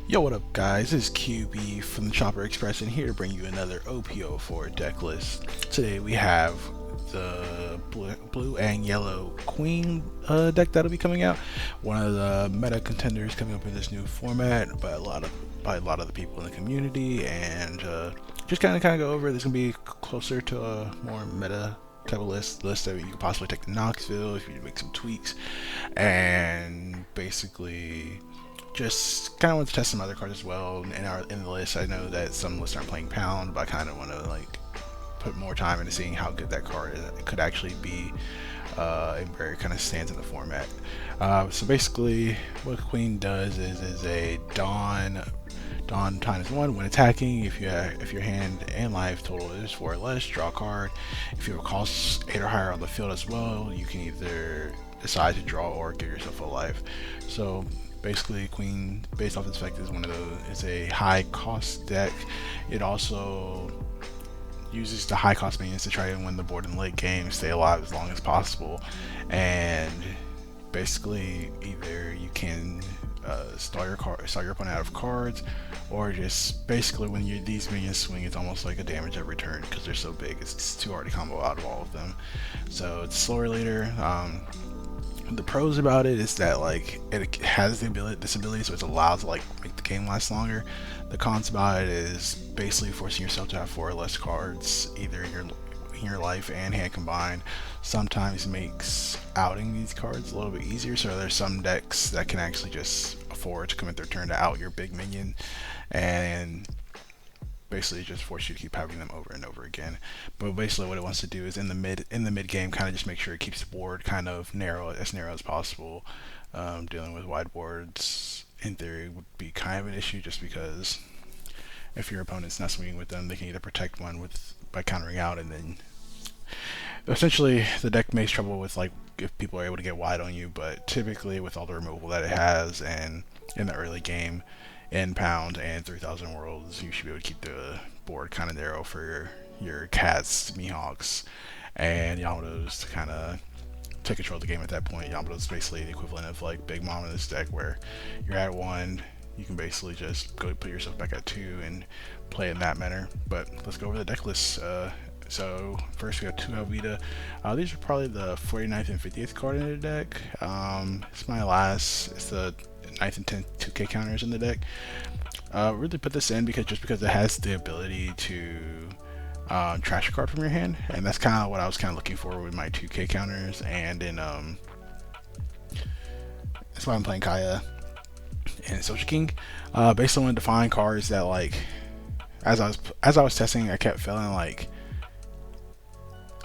Yo, what up, guys? This is QB from the Chopper Express, and here to bring you another OP04 deck list. Today we have the blue and yellow Queen deck that'll be coming out. One of the meta contenders coming up in this new format by a lot of the people in the community, and just kind of go over. This gonna be closer to a more meta type of list that you could possibly take to Knoxville if you make some tweaks, and basically just kind of want to test some other cards as well in the list. I know that some lists aren't playing Pound, but I kind of want to put more time into seeing how good that card could actually be, and where it kind of stands in the format. So basically, what Queen does is a Dawn times 1 when attacking. If your hand and life total is 4 or less, draw a card. If you have a cost 8 or higher on the field as well, you can either decide to draw or give yourself a life. So basically, Queen, based off its effect, is one of those. It's a high cost deck. It also uses the high cost minions to try and win the board in the late game, stay alive as long as possible, and basically either you can stall your opponent out of cards, or just basically when these minions swing, it's almost like a damage every turn because they're so big. It's too hard to combo out of all of them. So it's slower leader. The pros about it is that it has this ability, so it's allowed to make the game last longer. The cons about it is basically forcing yourself to have 4 or less cards, either in your life and hand combined. Sometimes makes outing these cards a little bit easier, so there's some decks that can actually just afford to commit their turn to out your big minion, and basically just force you to keep having them over and over again. But basically what it wants to do is in the mid game kind of just make sure it keeps the board kind of narrow as possible. Dealing with wide boards in theory would be kind of an issue, just because if your opponent's not swinging with them, they can either protect one by countering out, and then essentially the deck makes trouble with if people are able to get wide on you. But typically with all the removal that it has, and in the early game in Pound and 3000 Worlds, you should be able to keep the board kind of narrow for your Cats, Mihawks, and Yamatos to kind of take control of the game at that point. Yamato's basically the equivalent of Big Mom in this deck, where you're at 1, you can basically just go put yourself back at 2 and play in that manner. But let's go over the deck list. So first we got 2 Alvida. These are probably the 49th and 50th card in the deck. It's the 9th and 10th 2K counters in the deck. Really put this in because it has the ability to trash a card from your hand, and that's kind of what I was looking for with my 2K counters. And in that's why I'm playing Kaya and Social King. Based on define cards that as I was testing, I kept feeling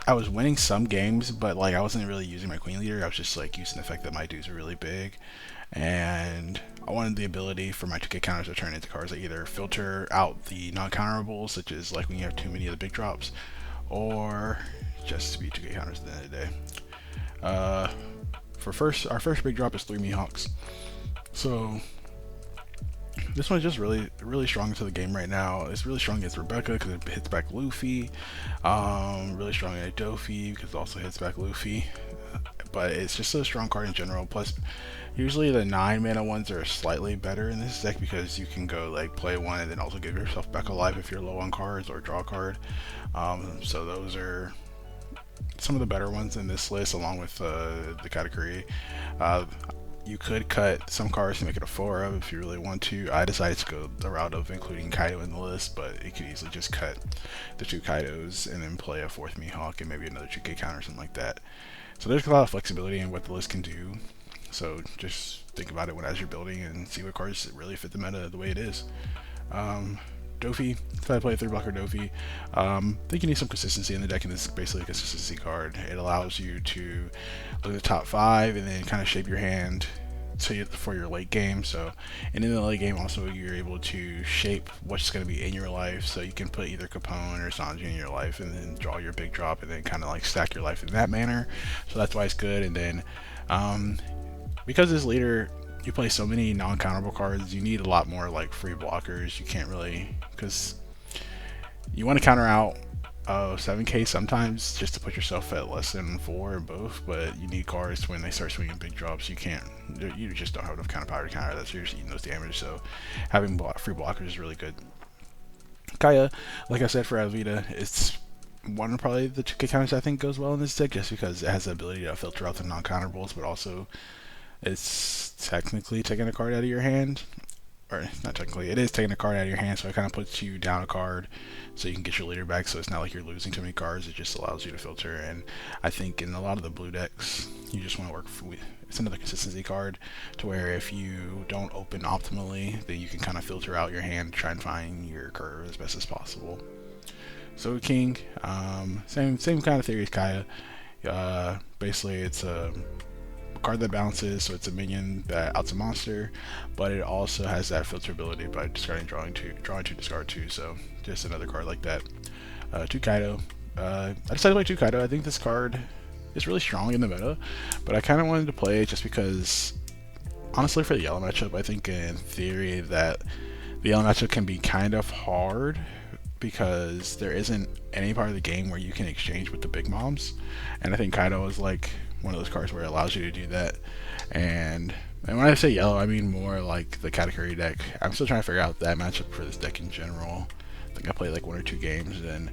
I was winning some games, but I wasn't really using my Queen leader. I was just using the fact that my dudes are really big, and I wanted the ability for my 2K counters to turn into cards that either filter out the non-counterables, such as when you have too many of the big drops, or just to be 2K counters at the end of the day. Our first big drop is 3 Mihawks. So this one's just really strong into the game right now. It's really strong against Rebecca because it hits back Luffy. Really strong against Dofi because it also hits back Luffy. But it's just a strong card in general. Plus, usually the 9 mana ones are slightly better in this deck because you can go play 1 and then also give yourself back alive if you're low on cards, or draw a card. So those are some of the better ones in this list, along with the category. You could cut some cards to make it a 4 of if you really want to. I decided to go the route of including Kaido in the list, but it could easily just cut the 2 Kaidos and then play a 4th Mihawk and maybe another 2K counter or something like that. So there's a lot of flexibility in what the list can do. So just think about it as you're building and see what cards really fit the meta the way it is. Dofi, if I play a 3-blocker Dofi, I think you need some consistency in the deck, and this is basically a consistency card. It allows you to look at the top 5 and then kind of shape your hand for your late game. So, and in the late game also, you're able to shape what's going to be in your life, so you can put either Capone or Sanji in your life and then draw your big drop and then kind of stack your life in that manner. So that's why it's good. And then because this leader, you play so many non-counterable cards, you need a lot more free blockers. You can't really, because you want to counter out 7K sometimes just to put yourself at less than 4 in both, but you need cards when they start swinging big drops. You can't, you just don't have enough counter power to counter that, so you're just eating those damage. So having free blockers is really good. Kaya, like I said, for Alvita, it's one of probably the 2K counters I think goes well in this deck, just because it has the ability to filter out the non-counterable, but also it's technically taking a card out of your hand, or not technically, it is taking a card out of your hand, so it kind of puts you down a card so you can get your leader back, so it's not like you're losing too many cards, it just allows you to filter. And I think in a lot of the blue decks, you just want to work for, it's another consistency card, to where if you don't open optimally, then you can kind of filter out your hand, try and find your curve as best as possible. So King, same kind of theory as Kaya. Basically, it's a card that bounces, so it's a minion that outs a monster, but it also has that filter ability by discarding drawing two, discard two. So just another card like that. 2 Kaido. I decided to play 2 Kaido. I think this card is really strong in the meta, but I kind of wanted to play it just because, honestly, for the yellow matchup, I think in theory that the yellow matchup can be kind of hard because there isn't any part of the game where you can exchange with the big moms, and I think Kaido is like one of those cards where it allows you to do that. And when I say yellow, I mean more like the Katakuri deck. I'm still trying to figure out that matchup for this deck in general. I think I played like 1 or 2 games, and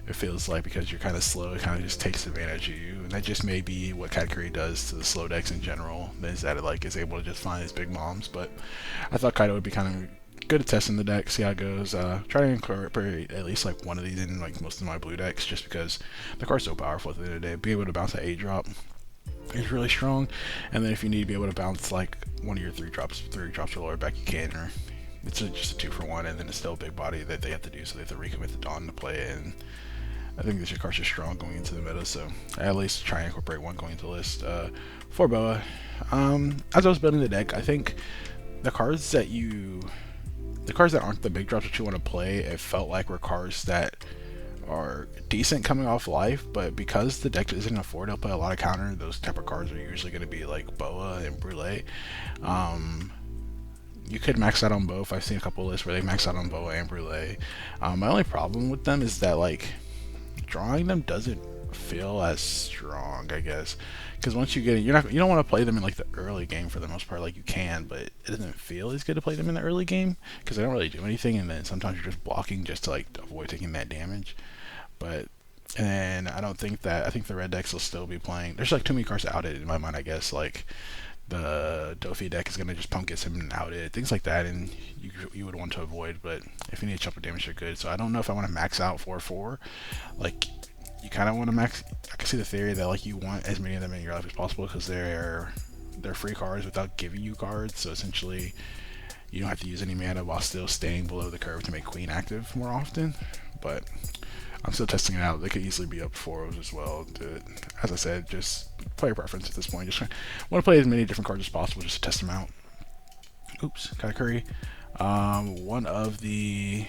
it feels like because you're kind of slow, it kind of just takes advantage of you. And that just may be what Katakuri does to the slow decks in general, is that it like is able to just find these big moms. But I thought Kaido would be kind of good at testing the deck, see how it goes. Try to incorporate at least like one of these in like most of my blue decks, just because the card's so powerful at the end of the day. Be able to bounce that 8 drop is really strong, and then if you need to be able to bounce like one of your 3 drops or lower back, you can, or it's just a 2 for 1, and then it's still a big body that they have to do, so they have to recommit the Dawn to play it. And I think this card's just strong going into the meta, so I at least try and incorporate one going into the list. For Boa, as I was building the deck, I think the cards that aren't the big drops that you want to play, it felt like were cards that are decent coming off life, but because the deck isn't afford to play a lot of counter, those type of cards are usually going to be like Boa and Brule. You could max out on both. I've seen a couple lists where they max out on Boa and Brule. My only problem with them is that like drawing them doesn't feel as strong, I guess, because once you get it, you don't want to play them in like the early game for the most part. Like you can, but it doesn't feel as good to play them in the early game because they don't really do anything, and then sometimes you're just blocking just to like avoid taking that damage. But and I think the red decks will still be playing. There's like too many cards outed in my mind, I guess. Like the Dofi deck is gonna just punk get him outed, things like that, and you would want to avoid. But if you need a chunk of damage, you're good. So I don't know if I want to max out 4/4. Like you kind of want to max. I can see the theory that like you want as many of them in your life as possible because they're free cards without giving you cards. So essentially, you don't have to use any mana while still staying below the curve to make Queen active more often. But I'm still testing it out. They could easily be up 4s as well. As I said, just player preference at this point. Just want to play as many different cards as possible just to test them out. Oops, Katakuri. One of the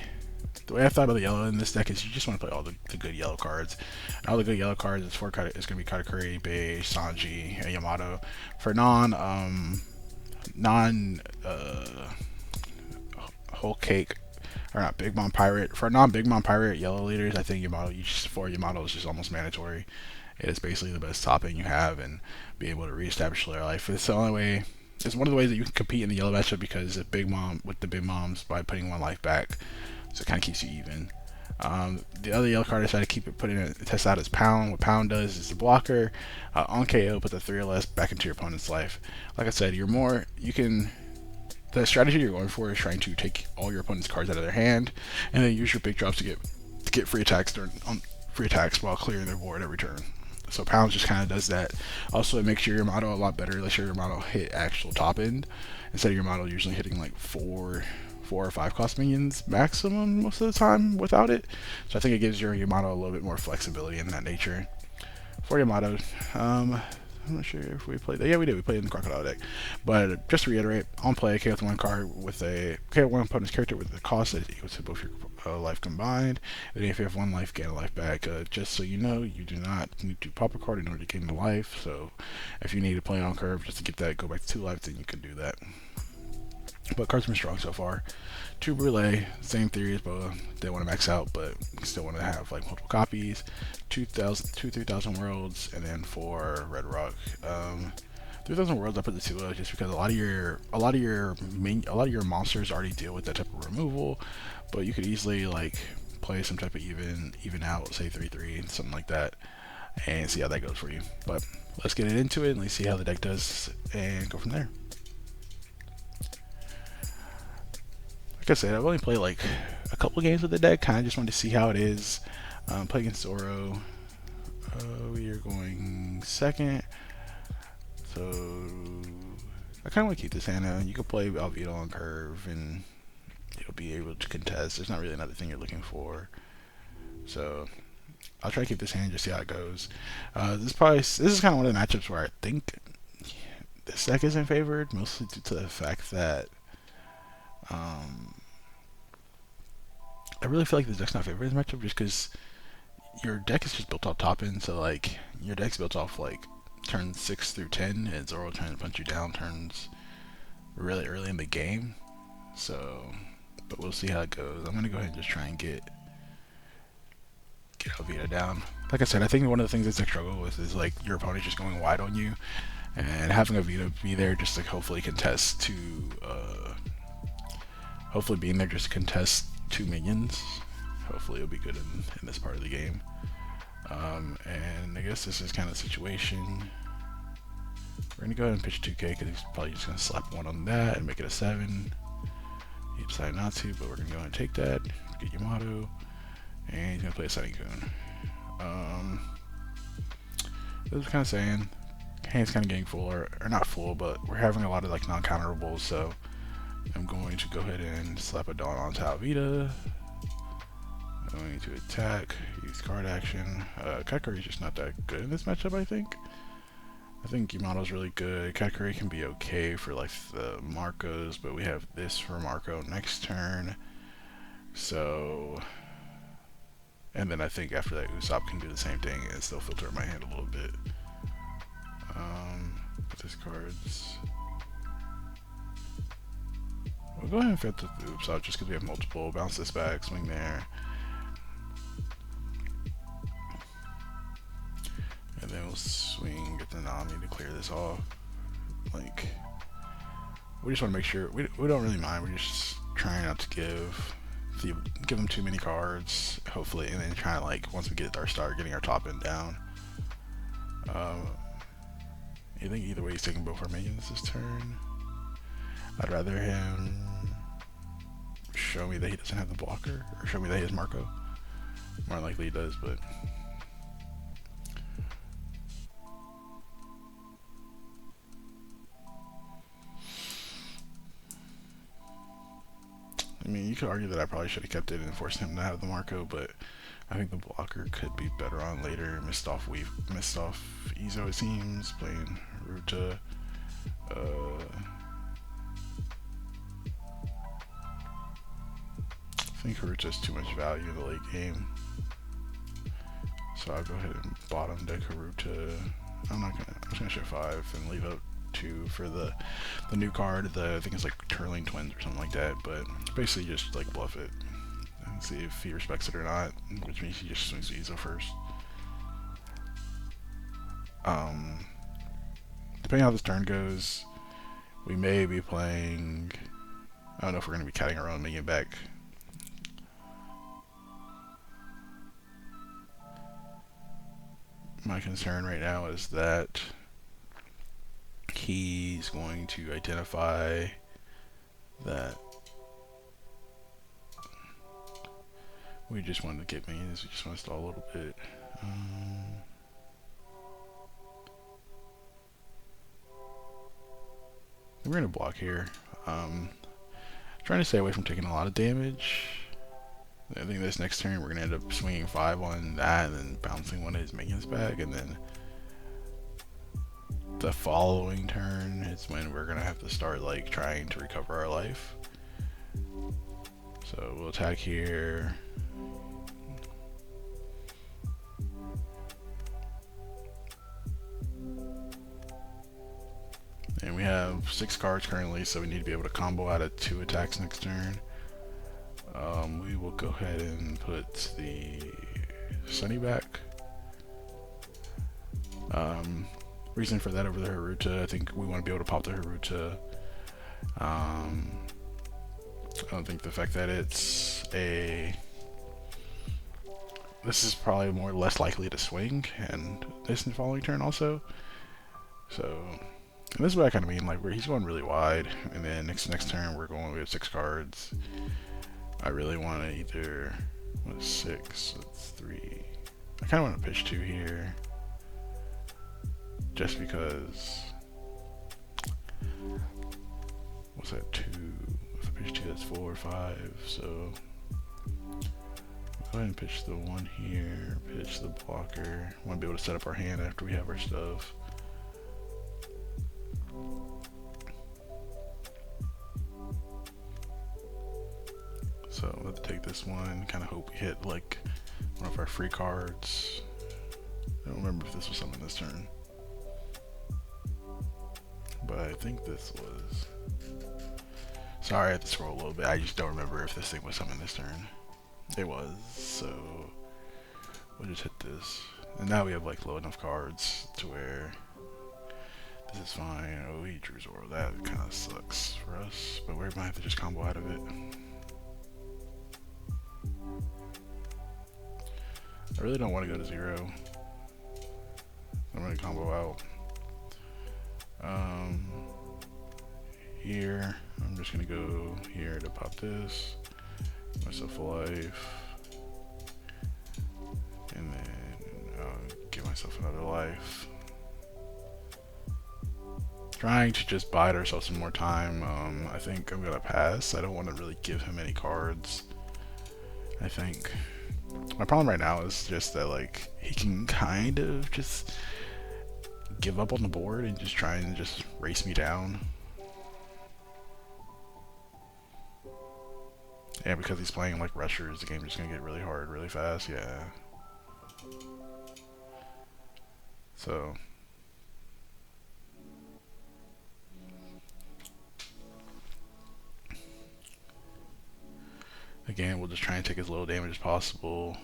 way I thought about the yellow in this deck is you just want to play all the good yellow cards. And all the good yellow cards is going to be Katakuri, Bei, Sanji, and Yamato. For whole cake, or not Big Mom Pirate. For non-Big Mom Pirate yellow leaders, I think Yamato is just almost mandatory. It is basically the best topping you have and be able to reestablish their life. It's the only way. It's one of the ways that you can compete in the yellow matchup because the Big Mom with the Big Moms by putting 1 life back, so it kind of keeps you even. The other yellow card I decided to test out is Pound. What Pound does is the blocker on KO, put the 3 or less back into your opponent's life. Like I said, the strategy you're going for is trying to take all your opponent's cards out of their hand, and then use your big drops to get free attacks while clearing their board every turn. So Pounds just kind of does that. Also, it makes your Yamato a lot better. Lets your Yamato hit actual top end instead of your Yamato usually hitting like 4 or 5 cost minions maximum most of the time without it. So I think it gives your Yamato a little bit more flexibility in that nature. For Yamato, I'm not sure if we played that. Yeah, we did. We played in the Crocodile deck. But just to reiterate, on play, KO with 1 card with a KO 1 opponent's character with a cost that is equal to both your life combined. And if you have 1 life, gain a life back. Just so you know, you do not need to pop a card in order to gain the life. So if you need to play on curve just to get that, go back to 2 life, then you can do that. But cards have been strong so far. 2 Brûlée, same theory as Boa. They want to max out, but still want to have like multiple copies. 3,000 Worlds, and then 4 Red Rock. 3,000 Worlds I put the 2 just because a lot of your monsters already deal with that type of removal, but you could easily like play some type of even out, say 3/3, something like that, and see how that goes for you. But let's get into it and let's see how the deck does and go from there. Like I said, I've only played like a couple games with the deck, kind of just wanted to see how it is. Play against Zoro. We are going second. So I kind of want to keep this hand. You can play Albedo on curve and you'll be able to contest. There's not really another thing you're looking for. So I'll try to keep this hand, just see how it goes. This is kind of one of the matchups where I think this deck isn't favored, mostly due to the fact that I really feel like this deck's not favored in this matchup just because your deck is just built off top end. So like your deck's built off like turns 6 through 10, and Zoro trying to punch you down turns really early in the game. So, but we'll see how it goes. I'm gonna go ahead and just try and get Albedo down. Like I said, I think one of the things that I struggle with is like your opponent just going wide on you, and having Albedo be there just to hopefully contest to, hopefully being there just to contest 2 minions. Hopefully it'll be good in this part of the game. And I guess this is kind of the situation. We're gonna go ahead and pitch 2K because he's probably just gonna slap 1 on that and make it a 7. He decided not to, but we're gonna go ahead and take that, get Yamato, and he's gonna play a Sunnykun. This is kind of saying hand's kind of getting full, or not full, but we're having a lot of like non-counterables, so I'm going to go ahead and slap a Dawn onto Albedo. I'm going to attack, use card action. Katakuri is just not that good in this matchup, I think. I think Yamato's really good. Katakuri can be okay for like the Marcos, but we have this for Marco next turn. So, and then I think after that Usopp can do the same thing and still filter my hand a little bit. Put these cards. We'll go ahead and filter the Usopp just because we have multiple. Bounce this back, swing there. And then we'll swing, get the Nami to clear this off. Like, we just want to make sure, we don't really mind, we're just trying not to give them too many cards, hopefully, and then trying to like, once we get our start, getting our top end down. I think either way he's taking both our minions this turn. I'd rather him show me that he doesn't have the blocker, or show me that he has Marco. More likely he does, but I mean, you could argue that I probably should have kept it and forced him to have the Marco, but I think the blocker could be better on later. Missed off Izo, it seems, playing Ruta. I think Haruta's too much value in the late game, so I'll go ahead and bottom deck Haruta. I'm just gonna show 5 and leave out 2 for the new card. I think it's like Turling Twins or something like that, but basically just like bluff it and see if he respects it or not, which means he just swings Izo first. Depending on how this turn goes, we may be playing, I don't know if we're going to be cutting our own minion back. My concern right now is that he's going to identify that we just wanted to get minions, we just want to stall a little bit. We're going to block here. Trying to stay away from taking a lot of damage. I think this next turn we're going to end up swinging 5 on that and then bouncing one of his minions back, and then the following turn is when we're going to have to start like trying to recover our life. So we'll attack here. And we have 6 cards currently, so we need to be able to combo out of 2 attacks next turn. We will go ahead and put the Sunny back. Reason for that over the Haruta, I think we want to be able to pop the Haruta. I don't think the fact that it's a... This is probably more or less likely to swing, and this in the following turn also. So, and this is what I kind of mean, like where he's going really wide, and then next turn we have 6 cards. I really want to either, what is 6? That's 3. I kind of want to pitch 2 here, just because. What's that? 2? If I pitch 2, that's 4 or 5. So go ahead and pitch the 1 here. Pitch the blocker. Want to be able to set up our hand after we have our stuff. So let's take this one. Kind of hope we hit like one of our free cards. I don't remember if this was something this turn, but I think this was. Sorry, I had to scroll a little bit. I just don't remember if this thing was something this turn. It was, so we'll just hit this. And now we have like low enough cards to where this is fine. Oh, he drew Zoro. That kind of sucks for us, but we might have to just combo out of it. I really don't want to go to 0. I'm going to combo out. Here, I'm just going to go here to pop this. Give myself a life. And then give myself another life. Trying to just bide ourselves some more time. I think I'm going to pass. I don't want to really give him any cards. I think my problem right now is just that like he can kind of just give up on the board and just try and just race me down. Yeah, because he's playing like rushers, the game's just gonna get really hard really fast. Yeah. So again, we'll just try and take as little damage as possible.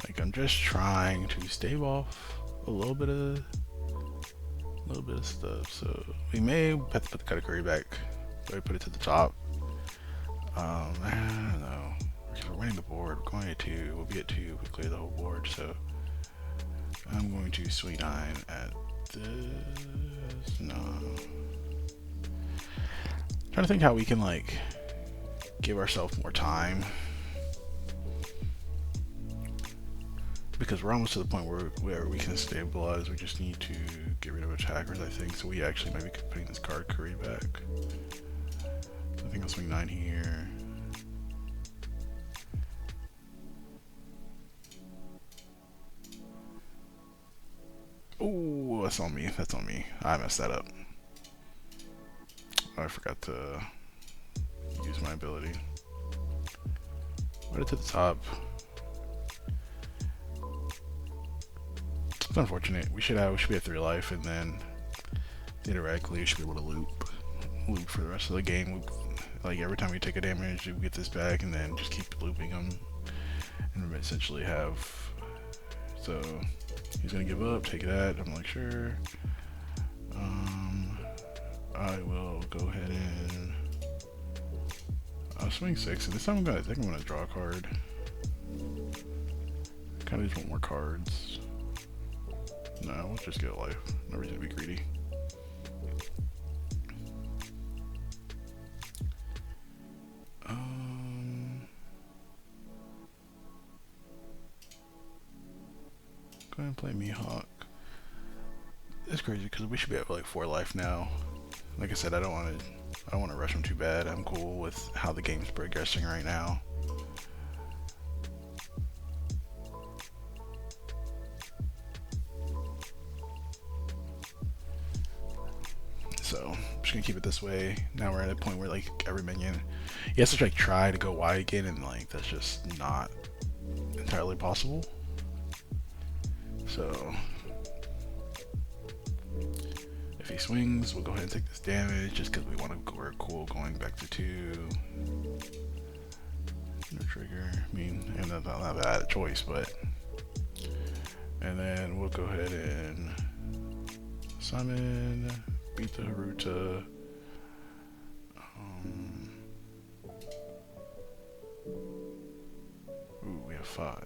Like I'm just trying to stave off a little bit of stuff. So we may have to put the category back. So I put it to the top. I don't know. We're winning the board. We're going at 2. We'll be at 2. We clear the whole board. So I'm going to sweet 9 at this. No. Trying to think how we can like give ourselves more time, because we're almost to the point where we can stabilize. We just need to get rid of attackers, I think. So we actually might be putting this card curry back. So I think I'll swing 9 here. Oh, that's on me. That's on me. I messed that up. Oh, I forgot to use my ability. Put it to the top. It's unfortunate. We should be at 3 life, and then theoretically we should be able to loop for the rest of the game. Like every time we take a damage, we get this back, and then just keep looping them, and we essentially have. So he's gonna give up. Take that. I'm like, sure. I will go ahead and I'll swing 6, and this time I think I'm gonna draw a card. Kind of just want more cards. No, let's just get a life. No reason to be greedy. Go ahead and play Mihawk. It's crazy because we should be at like 4 life now. Like I said, I don't want to rush him too bad. I'm cool with how the game's progressing right now. So I'm just gonna keep it this way. Now we're at a point where like every minion, he has to like try to go wide again, and like that's just not entirely possible. So if he swings, we'll go ahead and take this damage just because we want to go cool going back to 2. No trigger. I mean, and that's not a bad choice, but. And then we'll go ahead and summon, beat the Haruta. Ooh, we have 5.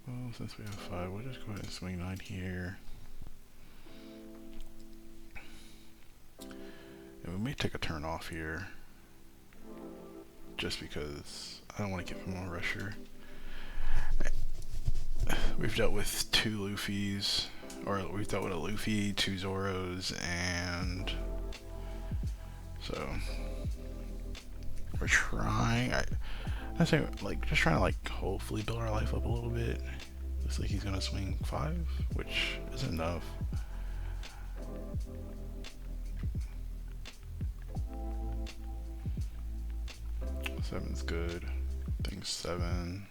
Well, since we have 5, we'll just go ahead and swing 9 here. And we may take a turn off here. Just because I don't want to give him a rusher. We've dealt with 2 Luffys, or we've dealt with a Luffy, 2 Zoros, and so we're trying. I say like just trying to like hopefully build our life up a little bit. Looks like he's gonna swing 5, which is enough. Seven's good. I think 7.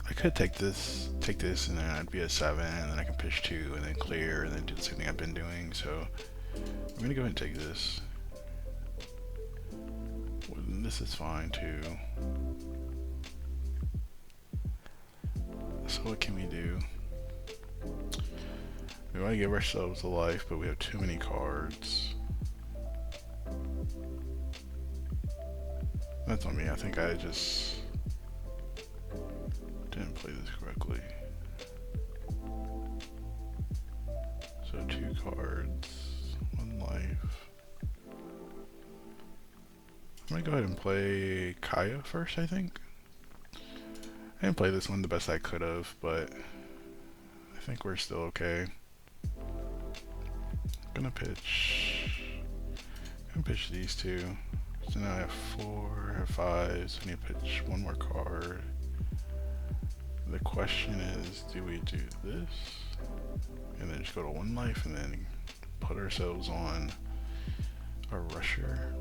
I could take this, and then I'd be at 7, and then I can pitch 2, and then clear, and then do the same thing I've been doing. So I'm gonna go ahead and take this. Well, this is fine too. So what can we do? We want to give ourselves a life, but we have too many cards. That's on me. I think I just didn't play this correctly. So 2 cards, 1 life. I'm gonna go ahead and play Kaya first, I think. I didn't play this one the best I could have, but I think we're still okay. Gonna pitch these 2. So now I have 4, I have 5, so I need to pitch 1 more card. The question is, do we do this? And then just go to 1 life and then put ourselves on a rusher?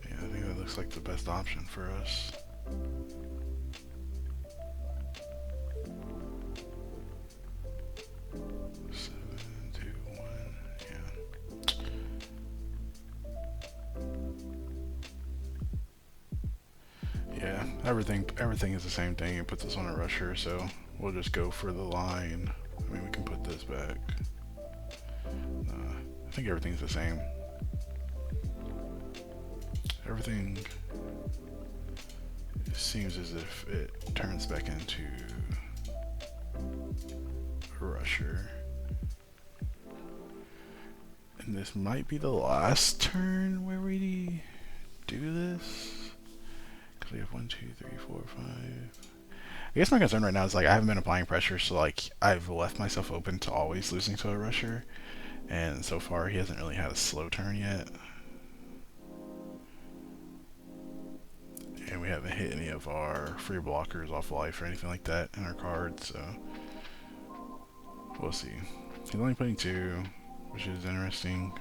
Yeah, I think that looks like the best option for us. Yeah, everything is the same thing. It puts us on a rusher, so we'll just go for the line. I mean, we can put this back. I think everything's the same. Everything seems as if it turns back into a rusher. And this might be the last turn where we do this. Because we have 1, 2, 3, 4, 5. I guess my concern right now is like I haven't been applying pressure, so like I've left myself open to always losing to a rusher. And so far he hasn't really had a slow turn yet. And we haven't hit any of our free blockers off life or anything like that in our cards, so we'll see. He's only playing 2, which is interesting.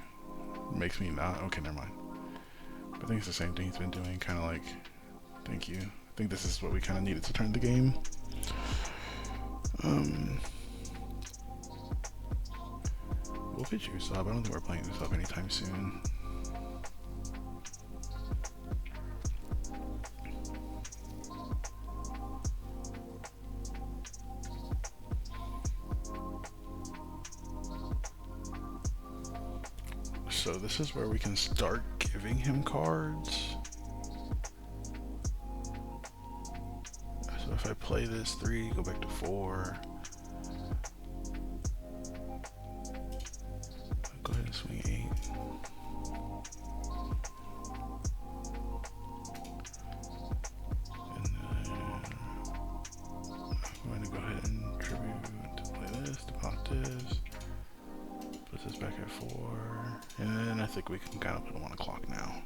Makes me not... Okay, never mind. But I think it's the same thing he's been doing, kind of like... Thank you. I think this is what we kind of needed to turn the game. We'll pitch Usopp. I don't think we're playing Usopp anytime soon. So this is where we can start giving him cards. So if I play this 3, go back to 4. I'll go ahead and swing 8. And then I'm going to go ahead and tribute 4, and I think we can kind of put him on a clock now.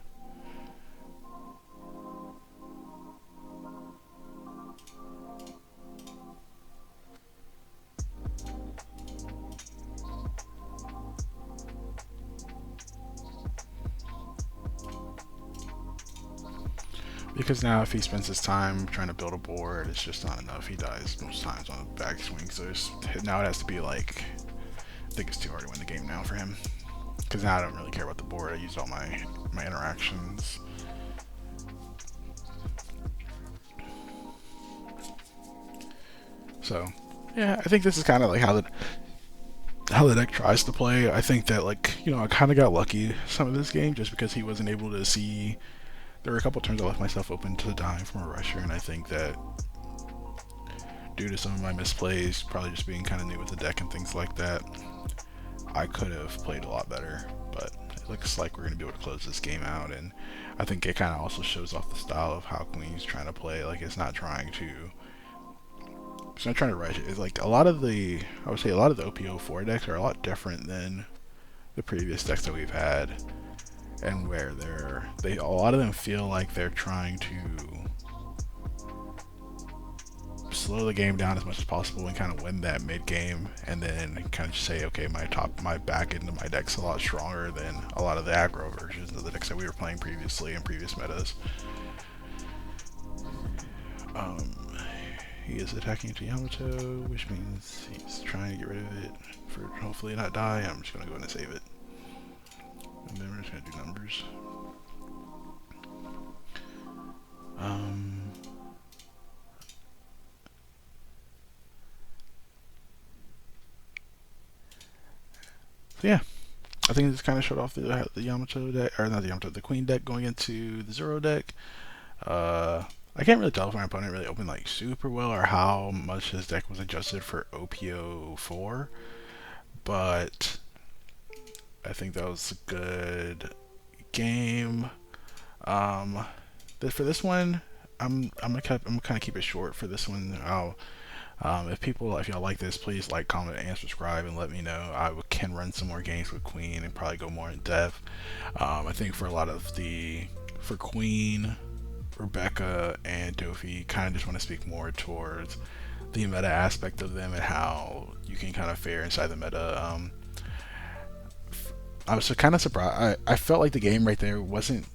Because now if he spends his time trying to build a board, it's just not enough. He dies most times on the backswing, so now it has to be like, I think it's too hard to win the game now for him. Because now I don't really care about the board. I used all my interactions. So yeah, I think this is kind of like how the deck tries to play. I think that, like, you know, I kind of got lucky some of this game just because he wasn't able to see. There were a couple turns I left myself open to dying from a rusher, and I think that due to some of my misplays, probably just being kind of new with the deck and things like that, I could have played a lot better. But it looks like we're going to be able to close this game out, and I think it kind of also shows off the style of how Queen's trying to play. Like, it's not trying to rush it. It's like a lot of the OP04 decks are a lot different than the previous decks that we've had. And where a lot of them feel like they're trying to slow the game down as much as possible and kind of win that mid game, and then kind of just say, okay, my back end of my deck's a lot stronger than a lot of the aggro versions of the decks that we were playing previously in previous metas. He is attacking into Yamato, which means he's trying to get rid of it for hopefully not die. I'm just gonna go ahead and save it. And then we're just going to do numbers. So yeah, I think this kind of showed off the Yamato deck, or not the Yamato, the Queen deck going into the Zero deck. I can't really tell if my opponent really opened like super well or how much his deck was adjusted for OP04, but I think that was a good game. For this one, I'm gonna kind of keep it short for this one. If y'all like this, please like, comment, and subscribe, and let me know. I can run some more games with Queen and probably go more in depth. I think for Queen, Rebecca, and Dofi, kind of just want to speak more towards the meta aspect of them and how you can kind of fare inside the meta. I was kind of surprised. I felt like the game right there wasn't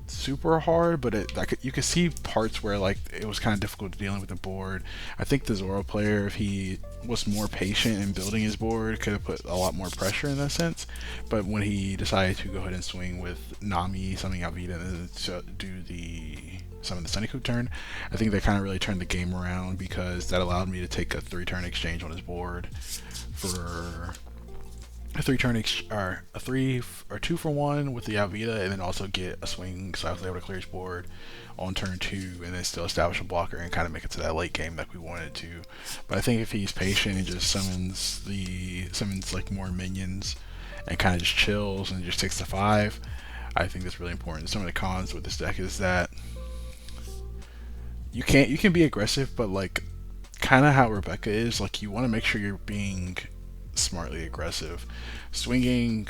super hard, but you could see parts where like it was kind of difficult dealing with the board. I think the Zoro player, if he was more patient in building his board, could have put a lot more pressure in that sense. But when he decided to go ahead and swing with Nami, summoning Alvida, and do some of the Sunnycoop turn, I think that kind of really turned the game around, because that allowed me to take a 3-turn exchange on his board for a 2-for-1 with the Alvida, and then also get a swing, so I was able to clear his board on turn 2 and then still establish a blocker and kind of make it to that late game like we wanted to. But I think if he's patient and just summons like more minions and kind of just chills and just takes the 5, I think that's really important. Some of the cons with this deck is that you can be aggressive, but like kind of how Rebecca is, like you want to make sure you're being smartly aggressive. Swinging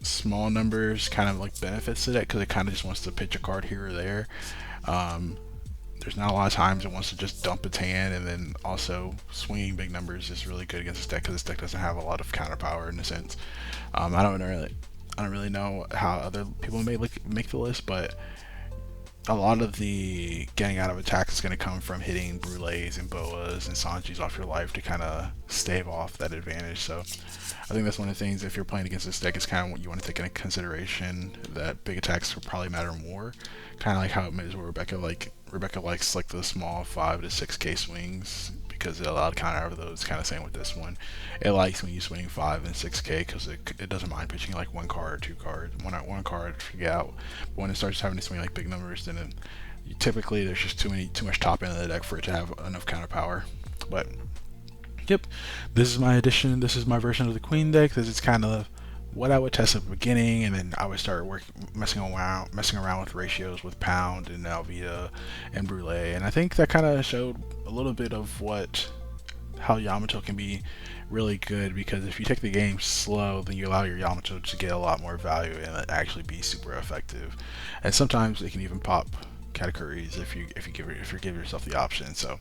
small numbers kind of like benefits to that, because it kind of just wants to pitch a card here or there. There's not a lot of times it wants to just dump its hand, and then also swinging big numbers is really good against this deck, because this deck doesn't have a lot of counter power in a sense. I don't really know how other people may make the list, but a lot of the getting out of attacks is going to come from hitting Brulees and Boas and Sanjis off your life to kind of stave off that advantage. So I think that's one of the things, if you're playing against this deck, is kind of what you want to take into consideration, that big attacks will probably matter more. Kind of like how it is with Rebecca. Rebecca likes like the small 5 to 6k swings, because it allowed counter over those. Kind of same with this one. It likes when you swing 5 and 6k, because it doesn't mind pitching like 1 card or 2 cards, one card to get out. But when it starts having to swing like big numbers, then typically there's just too much top end of the deck for it to have enough counter power. But yep, this is my addition. This is my version of the Queen deck. This is kind of what I would test at the beginning, and then I would start messing around with ratios with Pound and Alvida and Brule, and I think that kind of showed a little bit of how Yamato can be really good, because if you take the game slow, then you allow your Yamato to get a lot more value and actually be super effective. And sometimes it can even pop categories if you give yourself the option. So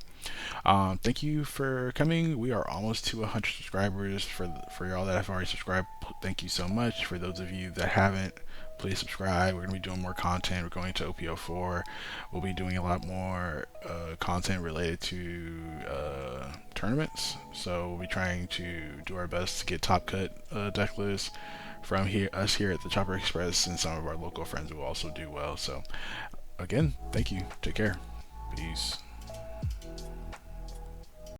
thank you for coming. We are almost to 100 subscribers. For y'all that have already subscribed, thank you so much. For those of you that haven't, please subscribe. We're going to be doing more content. We're going to OP04. We'll be doing a lot more content related to tournaments. So we'll be trying to do our best to get top cut deck lists from us here at the Chopper Express, and some of our local friends will also do well. So again, thank you. Take care. Peace.